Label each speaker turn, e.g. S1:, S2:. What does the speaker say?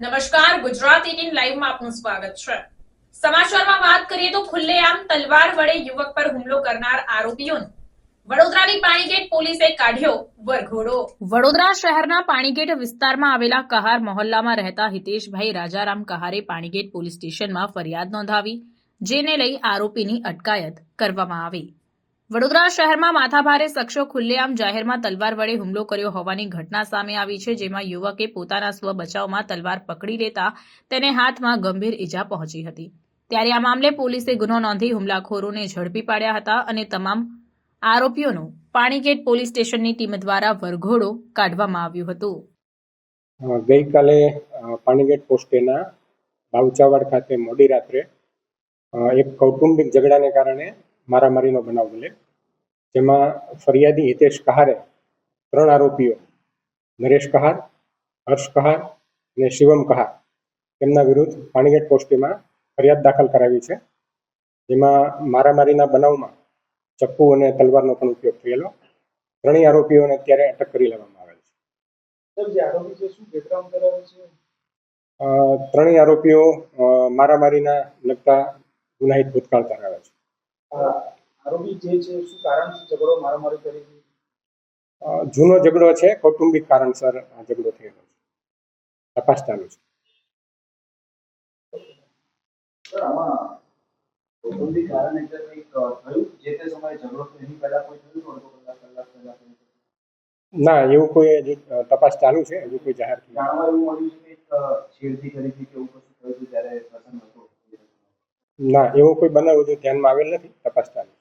S1: નમસ્કાર, ગુજરાત 18 લાઈવમાં આપનું સ્વાગત છે। સમાચારમાં વાત કરીએ તો ખુલ્લેઆમ તલવાર વડે યુવક પર હુમલો કરનાર આરોપીઓને વડોદરાની પાણીગેટ પોલીસે કાઢ્યો વરઘોડો। વડોદરા શહેરના પાણીગેટ વિસ્તારમાં આવેલા કહાર મહોલ્લામાં રહેતા હિતેશભાઈ રાજારામ કહારે પાણીગેટ પોલીસ સ્ટેશનમાં ફરિયાદ નોંધાવી, જેને લઈ આરોપીની અટકાયત કરવામાં આવી। વડોદરા શહેરમાં માથાભારે શખ્સો ખુલ્લેઆમ જાહેરમાં તલવાર વડે હુમલો કર્યો હોવાની ઘટના સામે આવી છે, જેમાં યુવકે પોતાના સ્વ બચાવમાં તલવાર પકડી લેતા તેને હાથમાં ગંભીર ઈજા પહોંચી હતી। ત્યારે આ મામલે પોલીસે ગુનો નોંધી હુમલાખોરોને ઝડપી પાડ્યા હતા અને તમામ આરોપીઓનો પાણીગેટ પોલીસ સ્ટેશનની ટીમ દ્વારા વરઘોડો કાઢવામાં આવ્યો હતો।
S2: ગઈકાલે પાણીગેટ પોસ્ટેના બાવચાવાડ ખાતે મોડી રાત્રે એક કૌટુંબિક ઝઘડાને કારણે મારામારીનો બનાવ બને, જેમાં ફરિયાદી હિતેશ કહારે 3 આરોપીઓ નરેશ કહાર, હર્ષ કહાર અને શિવમ કહાર તેમના વિરુદ્ધ પાણીગેટ પોસ્ટેમાં ફરિયાદ દાખલ કરાવી છે। જેમાં મારામારીના બનાવમાં ચપ્પુ અને તલવારનો પણ ઉપયોગ થયેલો। 3 આરોપીઓને અત્યારે અટક કરી લેવામાં આવેલ છે। 3 આરોપીઓ મારામારીના લગતા ગુનાહિત ભૂતકાળ ધરાવે છે।
S3: આરોપી જે છે શું કારણથી ઝઘડો મારામારી કરી છે?
S2: જૂનો ઝઘડો છે, કૌટુંબિક કારણસર આ ઝઘડો થયેલો છે। તપાસ ચાલુ છે।
S3: સર, આમાં કૌટુંબિક કારણ એટલે કંઈક થયું જે તે સમયે ઝઘડો થયો એની પહેલા કોઈ થયું હતું? કલાક પહેલા
S2: ના, એવું કોઈ હજી તપાસ ચાલુ છે, હજુ કોઈ જાહેર થયું
S3: જાણવા એવું મળ્યું છે કે છેડતી કરી હતી કે એવું કશું થયું હતું ત્યારે પ્રસંગ હતો?
S2: ના, એવો કોઈ બનાવ હજુ ધ્યાનમાં આવેલ નથી, તપાસ ચાલુ છે।